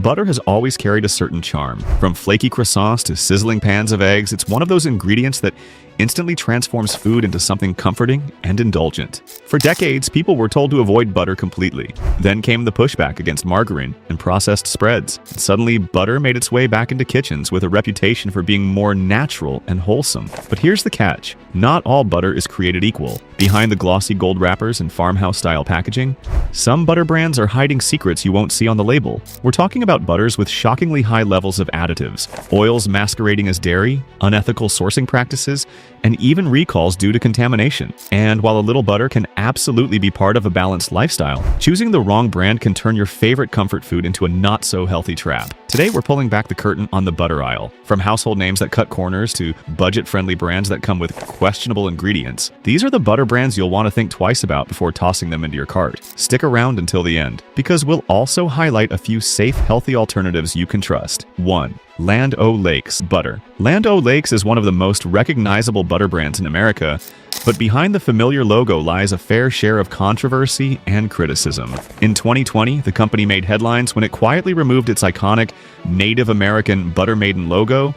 Butter has always carried a certain charm. From flaky croissants to sizzling pans of eggs, it's one of those ingredients that instantly transforms food into something comforting and indulgent. For decades, people were told to avoid butter completely. Then came the pushback against margarine and processed spreads. And suddenly, butter made its way back into kitchens with a reputation for being more natural and wholesome. But here's the catch. Not all butter is created equal. Behind the glossy gold wrappers and farmhouse-style packaging, some butter brands are hiding secrets you won't see on the label. We're talking about butters with shockingly high levels of additives, oils masquerading as dairy, unethical sourcing practices, and even recalls due to contamination. And while a little butter can absolutely be part of a balanced lifestyle, choosing the wrong brand can turn your favorite comfort food into a not-so-healthy trap. Today, we're pulling back the curtain on the butter aisle. From household names that cut corners to budget-friendly brands that come with questionable ingredients, these are the butter brands you'll want to think twice about before tossing them into your cart. Stick around until the end, because we'll also highlight a few safe, healthy alternatives you can trust. 1. Land O'Lakes Butter. Land O'Lakes is one of the most recognizable butter brands in America, but behind the familiar logo lies a fair share of controversy and criticism. In 2020, the company made headlines when it quietly removed its iconic Native American Butter Maiden logo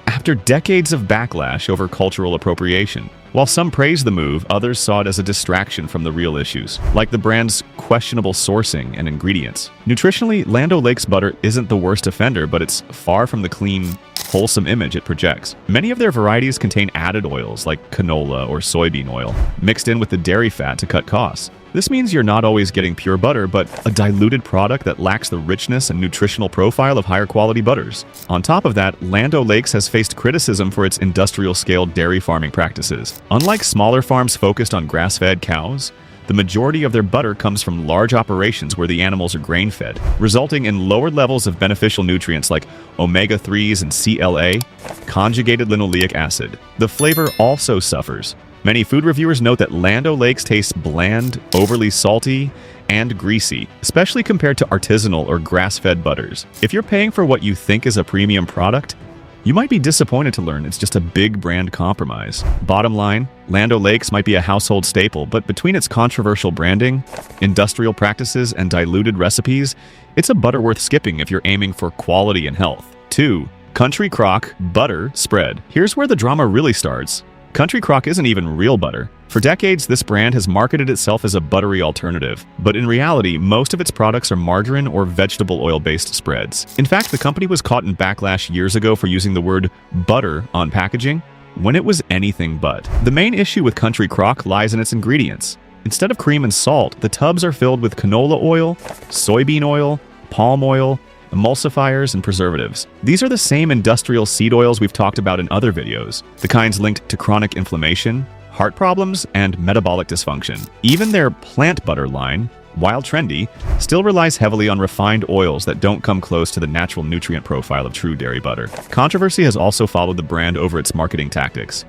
after decades of backlash over cultural appropriation. While some praised the move, others saw it as a distraction from the real issues, like the brand's questionable sourcing and ingredients. Nutritionally, Land O'Lakes butter isn't the worst offender, but it's far from the clean, wholesome image it projects. Many of their varieties contain added oils like canola or soybean oil, mixed in with the dairy fat to cut costs. This means you're not always getting pure butter, but a diluted product that lacks the richness and nutritional profile of higher quality butters. On top of that, Land O'Lakes has faced criticism for its industrial-scale dairy farming practices. Unlike smaller farms focused on grass-fed cows, the majority of their butter comes from large operations where the animals are grain-fed, resulting in lower levels of beneficial nutrients like omega-3s and CLA, conjugated linoleic acid. The flavor also suffers. Many food reviewers note that Land O'Lakes tastes bland, overly salty, and greasy, especially compared to artisanal or grass-fed butters. If you're paying for what you think is a premium product, you might be disappointed to learn it's just a big brand compromise. Bottom line, Land O'Lakes might be a household staple, but between its controversial branding, industrial practices, and diluted recipes, it's a butter worth skipping if you're aiming for quality and health. 2. Country Crock Butter Spread. Here's where the drama really starts. Country Crock isn't even real butter. For decades, this brand has marketed itself as a buttery alternative, but in reality, most of its products are margarine or vegetable oil-based spreads. In fact, the company was caught in backlash years ago for using the word butter on packaging when it was anything but. The main issue with Country Crock lies in its ingredients. Instead of cream and salt, the tubs are filled with canola oil, soybean oil, palm oil, emulsifiers, and preservatives. These are the same industrial seed oils we've talked about in other videos, the kinds linked to chronic inflammation, heart problems, and metabolic dysfunction. Even their plant butter line, while trendy, still relies heavily on refined oils that don't come close to the natural nutrient profile of true dairy butter. Controversy has also followed the brand over its marketing tactics.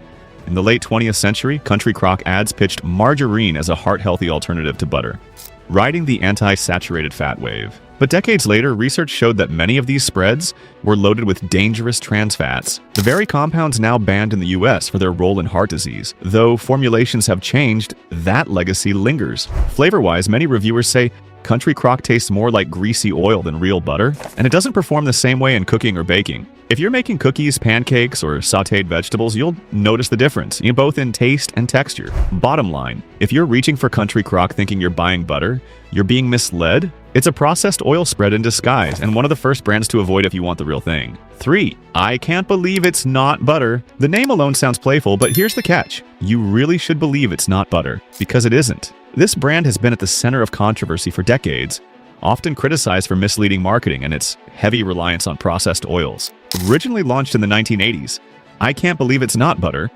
In the late 20th century, Country Crock ads pitched margarine as a heart-healthy alternative to butter, riding the anti-saturated fat wave. But decades later, research showed that many of these spreads were loaded with dangerous trans fats, the very compounds now banned in the US for their role in heart disease. Though formulations have changed, that legacy lingers. Flavor-wise, many reviewers say Country Crock tastes more like greasy oil than real butter, and it doesn't perform the same way in cooking or baking. If you're making cookies, pancakes, or sautéed vegetables, you'll notice the difference, both in taste and texture. Bottom line, if you're reaching for Country Crock thinking you're buying butter, you're being misled. It's a processed oil spread in disguise, and one of the first brands to avoid if you want the real thing. 3. I can't believe it's not butter. The name alone sounds playful, but here's the catch. You really should believe it's not butter, because it isn't. This brand has been at the center of controversy for decades, often criticized for misleading marketing and its heavy reliance on processed oils. Originally launched in the 1980s, I Can't Believe It's Not Butter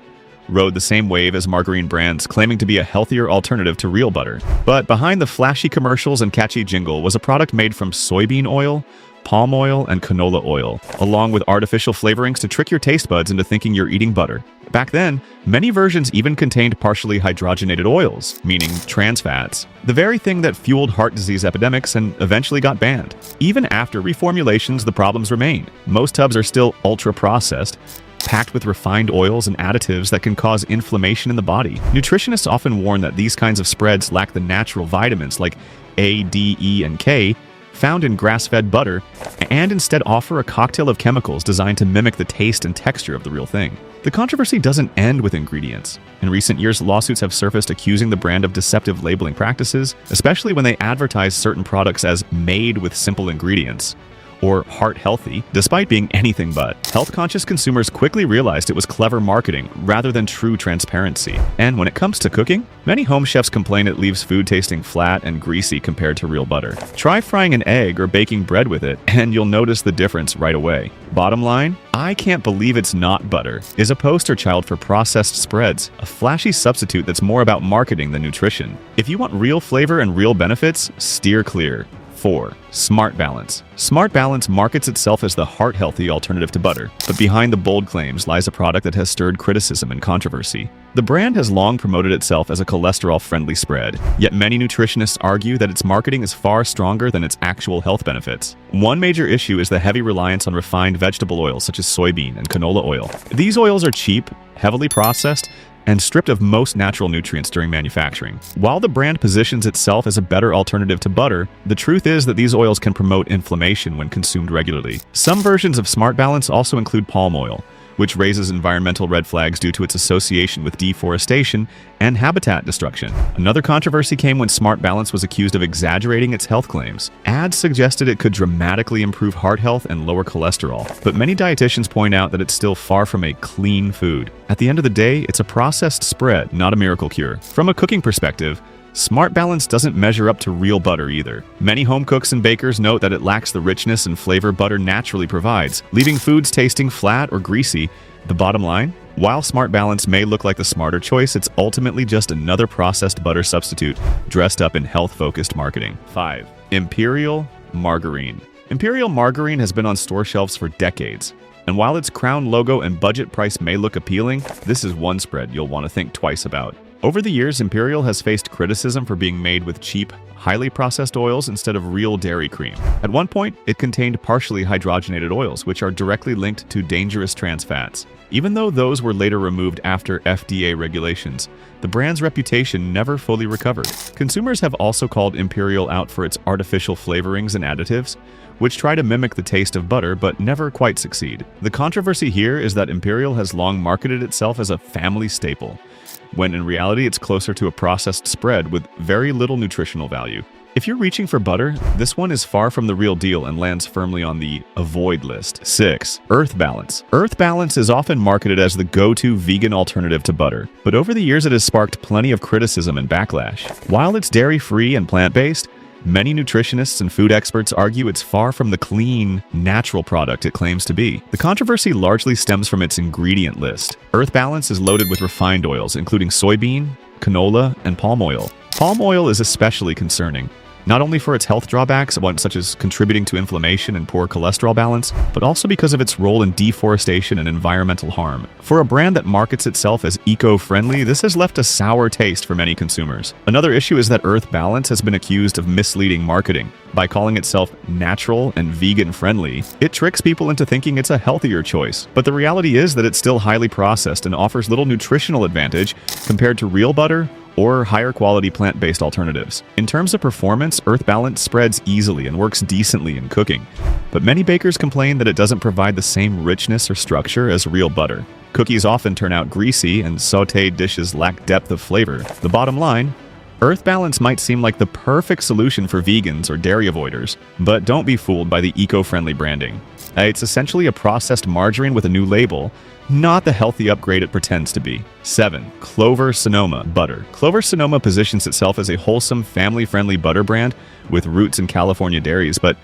rode the same wave as margarine brands, claiming to be a healthier alternative to real butter. But behind the flashy commercials and catchy jingle was a product made from soybean oil, palm oil, and canola oil, along with artificial flavorings to trick your taste buds into thinking you're eating butter. Back then, many versions even contained partially hydrogenated oils, meaning trans fats, the very thing that fueled heart disease epidemics and eventually got banned. Even after reformulations, the problems remain. Most tubs are still ultra-processed, packed with refined oils and additives that can cause inflammation in the body. Nutritionists often warn that these kinds of spreads lack the natural vitamins like A, D, E, and K found in grass-fed butter and instead offer a cocktail of chemicals designed to mimic the taste and texture of the real thing. The controversy doesn't end with ingredients. In recent years, lawsuits have surfaced accusing the brand of deceptive labeling practices, especially when they advertise certain products as made with simple ingredients or heart-healthy, despite being anything but. Health-conscious consumers quickly realized it was clever marketing rather than true transparency. And when it comes to cooking, many home chefs complain it leaves food tasting flat and greasy compared to real butter. Try frying an egg or baking bread with it, and you'll notice the difference right away. Bottom line, "I can't believe it's not butter" is a poster child for processed spreads, a flashy substitute that's more about marketing than nutrition. If you want real flavor and real benefits, steer clear. 4. Smart Balance. Smart Balance markets itself as the heart-healthy alternative to butter, but behind the bold claims lies a product that has stirred criticism and controversy. The brand has long promoted itself as a cholesterol-friendly spread, yet many nutritionists argue that its marketing is far stronger than its actual health benefits. One major issue is the heavy reliance on refined vegetable oils such as soybean and canola oil. These oils are cheap, heavily processed, and stripped of most natural nutrients during manufacturing. While the brand positions itself as a better alternative to butter, the truth is that these oils can promote inflammation when consumed regularly. Some versions of Smart Balance also include palm oil, which raises environmental red flags due to its association with deforestation and habitat destruction. Another controversy came when Smart Balance was accused of exaggerating its health claims. Ads suggested it could dramatically improve heart health and lower cholesterol, but many dietitians point out that it's still far from a clean food. At the end of the day, it's a processed spread, not a miracle cure. From a cooking perspective, Smart Balance doesn't measure up to real butter either. Many home cooks and bakers note that it lacks the richness and flavor butter naturally provides, leaving foods tasting flat or greasy. The bottom line? While Smart Balance may look like the smarter choice, it's ultimately just another processed butter substitute dressed up in health-focused marketing. 5. Imperial Margarine. Imperial Margarine has been on store shelves for decades. And while its crown logo and budget price may look appealing, this is one spread you'll want to think twice about. Over the years, Imperial has faced criticism for being made with cheap, highly processed oils instead of real dairy cream. At one point, it contained partially hydrogenated oils, which are directly linked to dangerous trans fats. Even though those were later removed after FDA regulations, the brand's reputation never fully recovered. Consumers have also called Imperial out for its artificial flavorings and additives, which try to mimic the taste of butter but never quite succeed. The controversy here is that Imperial has long marketed itself as a family staple, when in reality it's closer to a processed spread with very little nutritional value. If you're reaching for butter, this one is far from the real deal and lands firmly on the avoid list. 6. Earth Balance. Earth Balance is often marketed as the go-to vegan alternative to butter, but over the years it has sparked plenty of criticism and backlash. While it's dairy-free and plant-based, many nutritionists and food experts argue it's far from the clean, natural product it claims to be. The controversy largely stems from its ingredient list. Earth Balance is loaded with refined oils, including soybean, canola, and palm oil. Palm oil is especially concerning, not only for its health drawbacks, such as contributing to inflammation and poor cholesterol balance, but also because of its role in deforestation and environmental harm. For a brand that markets itself as eco-friendly, this has left a sour taste for many consumers. Another issue is that Earth Balance has been accused of misleading marketing. By calling itself natural and vegan-friendly, it tricks people into thinking it's a healthier choice. But the reality is that it's still highly processed and offers little nutritional advantage compared to real butter or higher quality plant-based alternatives. In terms of performance, Earth Balance spreads easily and works decently in cooking, but many bakers complain that it doesn't provide the same richness or structure as real butter. Cookies often turn out greasy, and sautéed dishes lack depth of flavor. The bottom line, Earth Balance might seem like the perfect solution for vegans or dairy avoiders, but don't be fooled by the eco-friendly branding. It's essentially a processed margarine with a new label, not the healthy upgrade it pretends to be. 7. Clover Sonoma Butter. Clover Sonoma positions itself as a wholesome, family-friendly butter brand with roots in California dairies, but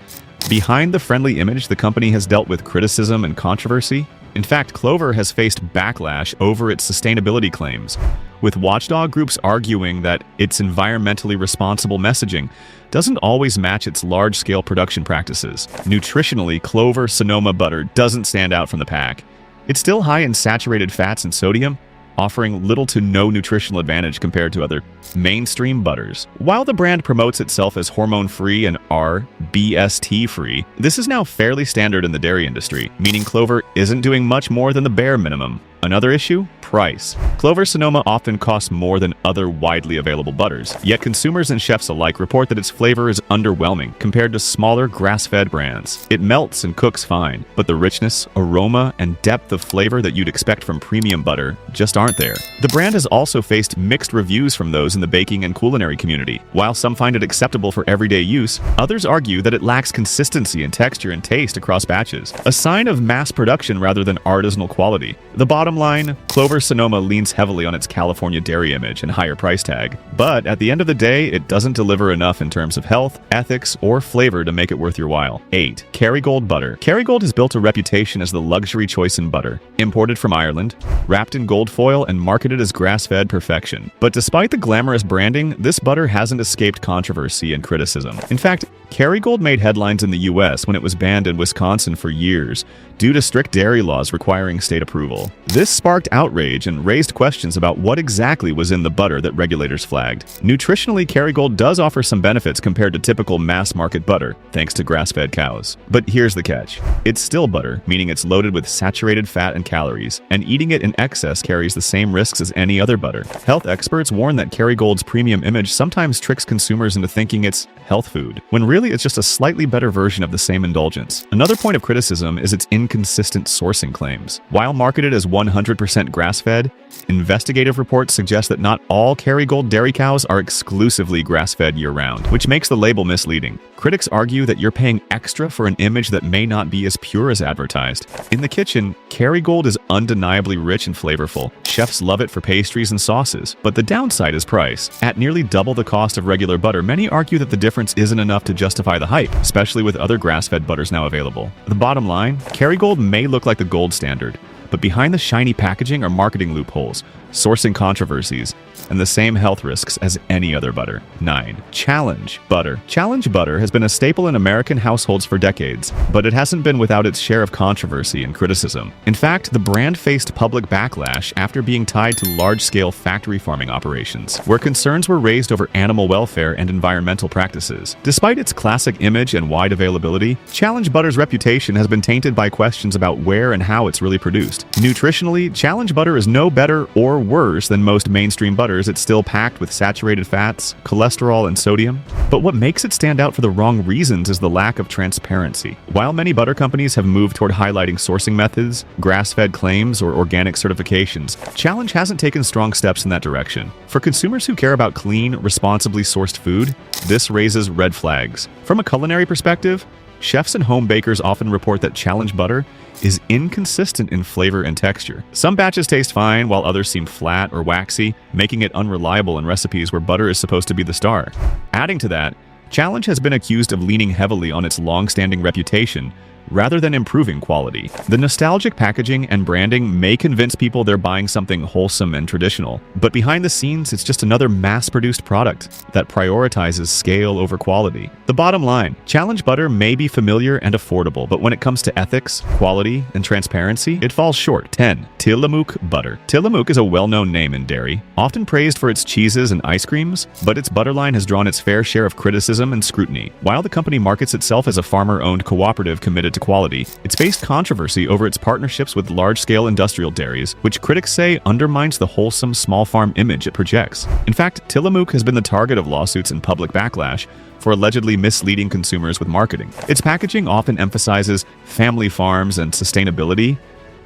behind the friendly image, the company has dealt with criticism and controversy. In fact, Clover has faced backlash over its sustainability claims, with watchdog groups arguing that its environmentally responsible messaging doesn't always match its large-scale production practices. Nutritionally, Clover Sonoma butter doesn't stand out from the pack. It's still high in saturated fats and sodium, offering little to no nutritional advantage compared to other mainstream butters. While the brand promotes itself as hormone-free and RBST-free, this is now fairly standard in the dairy industry, meaning Clover isn't doing much more than the bare minimum. Another issue? Price. Clover Sonoma often costs more than other widely available butters, yet consumers and chefs alike report that its flavor is underwhelming compared to smaller grass-fed brands. It melts and cooks fine, but the richness, aroma, and depth of flavor that you'd expect from premium butter just aren't there. The brand has also faced mixed reviews from those in the baking and culinary community. While some find it acceptable for everyday use, others argue that it lacks consistency in texture and taste across batches, a sign of mass production rather than artisanal quality. The bottom line, Clover Sonoma leans heavily on its California dairy image and higher price tag, but at the end of the day, it doesn't deliver enough in terms of health, ethics, or flavor to make it worth your while. 8. Kerrygold butter. Kerrygold has built a reputation as the luxury choice in butter. Imported from Ireland, wrapped in gold foil, and marketed as grass-fed perfection. But despite the glamorous branding, this butter hasn't escaped controversy and criticism. In fact, Kerrygold made headlines in the US when it was banned in Wisconsin for years due to strict dairy laws requiring state approval. This sparked outrage and raised questions about what exactly was in the butter that regulators flagged. Nutritionally, Kerrygold does offer some benefits compared to typical mass-market butter, thanks to grass-fed cows. But here's the catch. It's still butter, meaning it's loaded with saturated fat and calories, and eating it in excess carries the same risks as any other butter. Health experts warn that Kerrygold's premium image sometimes tricks consumers into thinking it's health food, when really it's just a slightly better version of the same indulgence. Another point of criticism is its inconsistent sourcing claims. While marketed as 100% grass-fed, investigative reports suggest that not all Kerrygold dairy cows are exclusively grass-fed year-round, which makes the label misleading. Critics argue that you're paying extra for an image that may not be as pure as advertised. In the kitchen, Kerrygold is undeniably rich and flavorful. Chefs love it for pastries and sauces, but the downside is price. At nearly double the cost of regular butter, many argue that the difference isn't enough to justify the hype, especially with other grass-fed butters now available. The bottom line, Kerrygold may look like the gold standard, but behind the shiny packaging are marketing loopholes, sourcing controversies, and the same health risks as any other butter. 9. Challenge butter. Challenge butter has been a staple in American households for decades, but it hasn't been without its share of controversy and criticism. In fact, the brand faced public backlash after being tied to large-scale factory farming operations, where concerns were raised over animal welfare and environmental practices. Despite its classic image and wide availability, Challenge butter's reputation has been tainted by questions about where and how it's really produced. Nutritionally, Challenge butter is no better or worse than most mainstream butters. It's still packed with saturated fats, cholesterol, and sodium. But what makes it stand out for the wrong reasons is the lack of transparency. While many butter companies have moved toward highlighting sourcing methods, grass-fed claims, or organic certifications, Challenge hasn't taken strong steps in that direction. For consumers who care about clean, responsibly sourced food, this raises red flags. From a culinary perspective, chefs and home bakers often report that Challenge butter is inconsistent in flavor and texture. Some batches taste fine, while others seem flat or waxy, making it unreliable in recipes where butter is supposed to be the star. Adding to that, Challenge has been accused of leaning heavily on its long-standing reputation rather than improving quality. The nostalgic packaging and branding may convince people they're buying something wholesome and traditional, but behind the scenes, it's just another mass-produced product that prioritizes scale over quality. The bottom line, Challenge butter may be familiar and affordable, but when it comes to ethics, quality, and transparency, it falls short. 10. Tillamook butter. Tillamook is a well-known name in dairy, often praised for its cheeses and ice creams, but its butter line has drawn its fair share of criticism and scrutiny. While the company markets itself as a farmer-owned cooperative committed to quality, it's faced controversy over its partnerships with large-scale industrial dairies, which critics say undermines the wholesome small farm image it projects. In fact, Tillamook has been the target of lawsuits and public backlash for allegedly misleading consumers with marketing. Its packaging often emphasizes family farms and sustainability,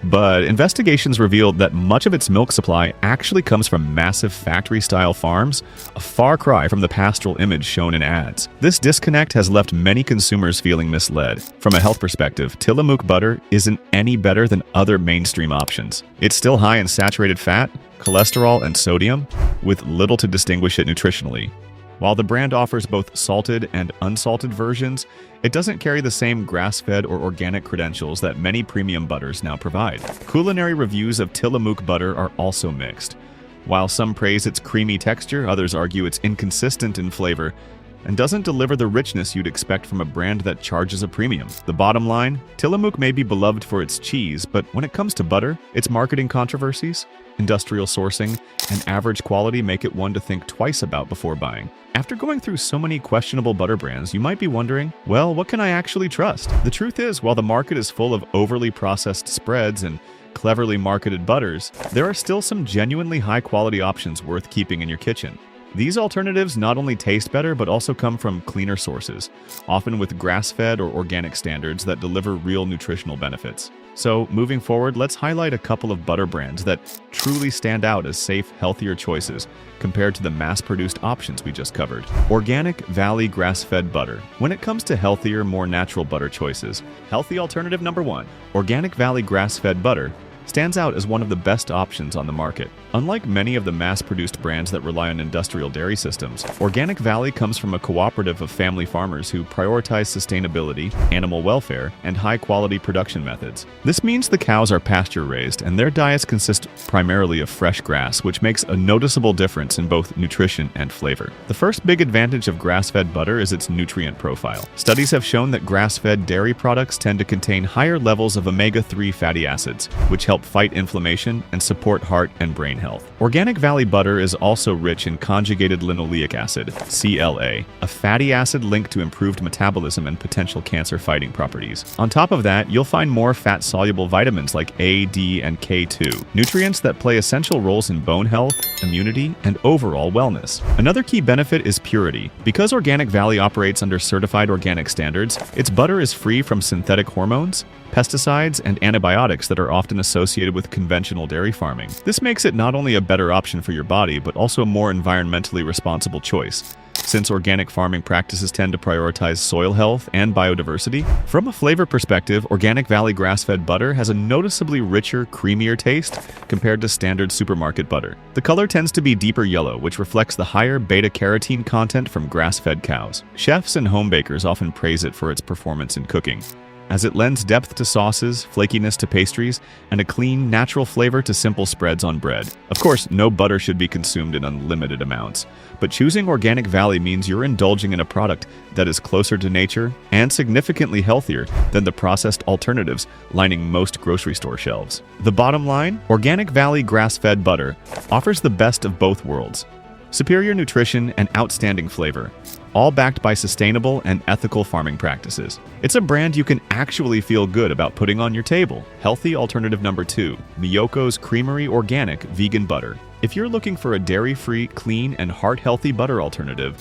but investigations revealed that much of its milk supply actually comes from massive factory-style farms, a far cry from the pastoral image shown in ads. This disconnect has left many consumers feeling misled. From a health perspective, Tillamook butter isn't any better than other mainstream options. It's still high in saturated fat, cholesterol, and sodium, with little to distinguish it nutritionally. While the brand offers both salted and unsalted versions, it doesn't carry the same grass-fed or organic credentials that many premium butters now provide. Culinary reviews of Tillamook butter are also mixed. While some praise its creamy texture, others argue it's inconsistent in flavor and doesn't deliver the richness you'd expect from a brand that charges a premium. The bottom line, Tillamook may be beloved for its cheese, but when it comes to butter, its marketing controversies, industrial sourcing, and average quality make it one to think twice about before buying. After going through so many questionable butter brands, you might be wondering, well, what can I actually trust? The truth is, while the market is full of overly processed spreads and cleverly marketed butters, there are still some genuinely high-quality options worth keeping in your kitchen. These alternatives not only taste better but also come from cleaner sources, often with grass-fed or organic standards that deliver real nutritional benefits. So, moving forward, let's highlight a couple of butter brands that truly stand out as safe, healthier choices compared to the mass-produced options we just covered. Organic Valley Grass-Fed Butter. When it comes to healthier, more natural butter choices, healthy alternative number 1, Organic Valley Grass-Fed Butter, stands out as one of the best options on the market. Unlike many of the mass-produced brands that rely on industrial dairy systems, Organic Valley comes from a cooperative of family farmers who prioritize sustainability, animal welfare, and high-quality production methods. This means the cows are pasture-raised, and their diets consist primarily of fresh grass, which makes a noticeable difference in both nutrition and flavor. The first big advantage of grass-fed butter is its nutrient profile. Studies have shown that grass-fed dairy products tend to contain higher levels of omega-3 fatty acids, which help fight inflammation and support heart and brain health. Organic Valley butter is also rich in conjugated linoleic acid, CLA, a fatty acid linked to improved metabolism and potential cancer-fighting properties. On top of that, you'll find more fat-soluble vitamins like A, D, and K2, nutrients that play essential roles in bone health, immunity, and overall wellness. Another key benefit is purity. Because Organic Valley operates under certified organic standards, its butter is free from synthetic hormones, pesticides, and antibiotics that are often associated with conventional dairy farming. This makes it not only a better option for your body, but also a more environmentally responsible choice, since organic farming practices tend to prioritize soil health and biodiversity. From a flavor perspective, Organic Valley grass-fed butter has a noticeably richer, creamier taste compared to standard supermarket butter. The color tends to be deeper yellow, which reflects the higher beta-carotene content from grass-fed cows. Chefs and home bakers often praise it for its performance in cooking, as it lends depth to sauces, flakiness to pastries, and a clean, natural flavor to simple spreads on bread. Of course, no butter should be consumed in unlimited amounts, but choosing Organic Valley means you're indulging in a product that is closer to nature and significantly healthier than the processed alternatives lining most grocery store shelves. The bottom line, Organic Valley grass-fed butter offers the best of both worlds: superior nutrition and outstanding flavor, all backed by sustainable and ethical farming practices. It's a brand you can actually feel good about putting on your table. Healthy alternative number 2, Miyoko's Creamery Organic Vegan Butter. If you're looking for a dairy-free, clean, and heart-healthy butter alternative,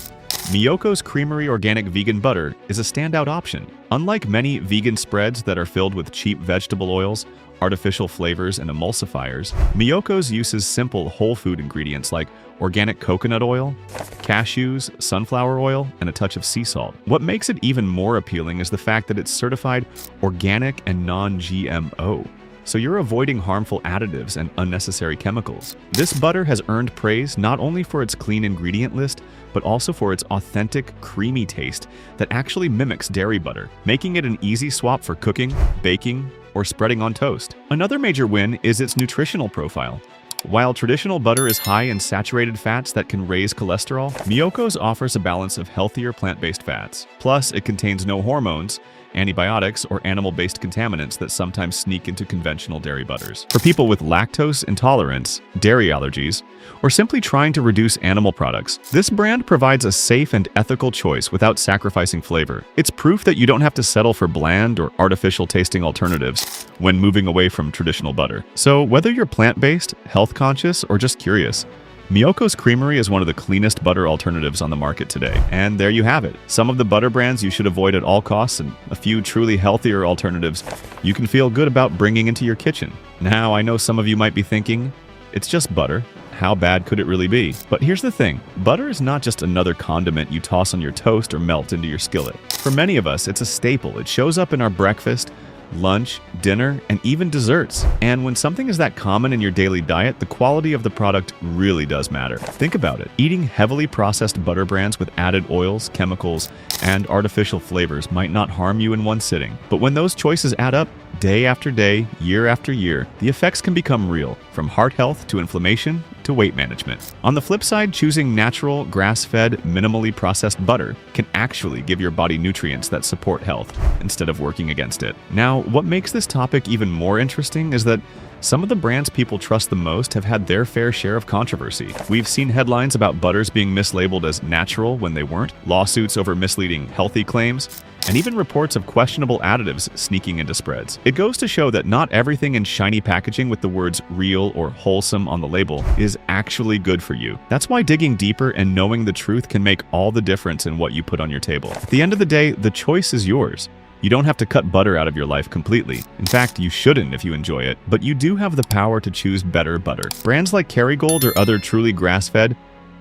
Miyoko's Creamery Organic Vegan Butter is a standout option. Unlike many vegan spreads that are filled with cheap vegetable oils, artificial flavors, and emulsifiers, Miyoko's uses simple whole food ingredients like organic coconut oil, cashews, sunflower oil, and a touch of sea salt. What makes it even more appealing is the fact that it's certified organic and non-GMO, so you're avoiding harmful additives and unnecessary chemicals. This butter has earned praise not only for its clean ingredient list, but also for its authentic, creamy taste that actually mimics dairy butter, making it an easy swap for cooking, baking, or spreading on toast. Another major win is its nutritional profile. While traditional butter is high in saturated fats that can raise cholesterol, Miyoko's offers a balance of healthier plant-based fats. Plus, it contains no hormones, antibiotics, or animal-based contaminants that sometimes sneak into conventional dairy butters. For people with lactose intolerance, dairy allergies, or simply trying to reduce animal products, this brand provides a safe and ethical choice without sacrificing flavor. It's proof that you don't have to settle for bland or artificial-tasting alternatives when moving away from traditional butter. So whether you're plant-based, health-conscious, or just curious, Miyoko's Creamery is one of the cleanest butter alternatives on the market today. And there you have it. Some of the butter brands you should avoid at all costs, and a few truly healthier alternatives you can feel good about bringing into your kitchen. Now, I know some of you might be thinking, it's just butter. How bad could it really be? But here's the thing. Butter is not just another condiment you toss on your toast or melt into your skillet. For many of us, it's a staple. It shows up in our breakfast, lunch, dinner, and even desserts. And when something is that common in your daily diet, the quality of the product really does matter. Think about it. Eating heavily processed butter brands with added oils, chemicals, and artificial flavors might not harm you in one sitting. But when those choices add up, day after day, year after year, the effects can become real, from heart health to inflammation to weight management. On the flip side, choosing natural, grass-fed, minimally processed butter can actually give your body nutrients that support health instead of working against it. Now, what makes this topic even more interesting is that some of the brands people trust the most have had their fair share of controversy. We've seen headlines about butters being mislabeled as natural when they weren't, lawsuits over misleading healthy claims, and even reports of questionable additives sneaking into spreads. It goes to show that not everything in shiny packaging with the words real or wholesome on the label is actually good for you. That's why digging deeper and knowing the truth can make all the difference in what you put on your table. At the end of the day, the choice is yours. You don't have to cut butter out of your life completely. In fact, you shouldn't if you enjoy it, but you do have the power to choose better butter. Brands like Kerrygold or other truly grass-fed,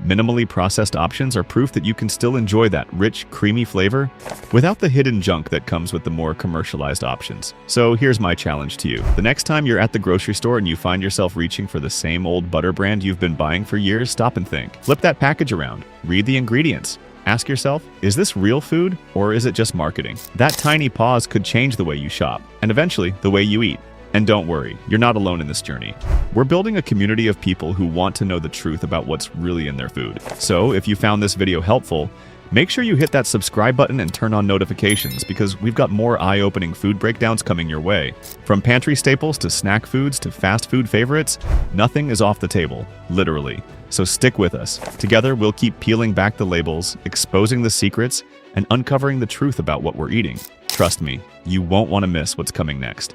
minimally processed options are proof that you can still enjoy that rich, creamy flavor without the hidden junk that comes with the more commercialized options. So here's my challenge to you. The next time you're at the grocery store and you find yourself reaching for the same old butter brand you've been buying for years, stop and think. Flip that package around. Read the ingredients. Ask yourself, is this real food or is it just marketing? That tiny pause could change the way you shop and eventually the way you eat. And don't worry, you're not alone in this journey. We're building a community of people who want to know the truth about what's really in their food. So if you found this video helpful, make sure you hit that subscribe button and turn on notifications because we've got more eye-opening food breakdowns coming your way. From pantry staples to snack foods to fast food favorites, nothing is off the table, literally. So stick with us. Together, we'll keep peeling back the labels, exposing the secrets, and uncovering the truth about what we're eating. Trust me, you won't want to miss what's coming next.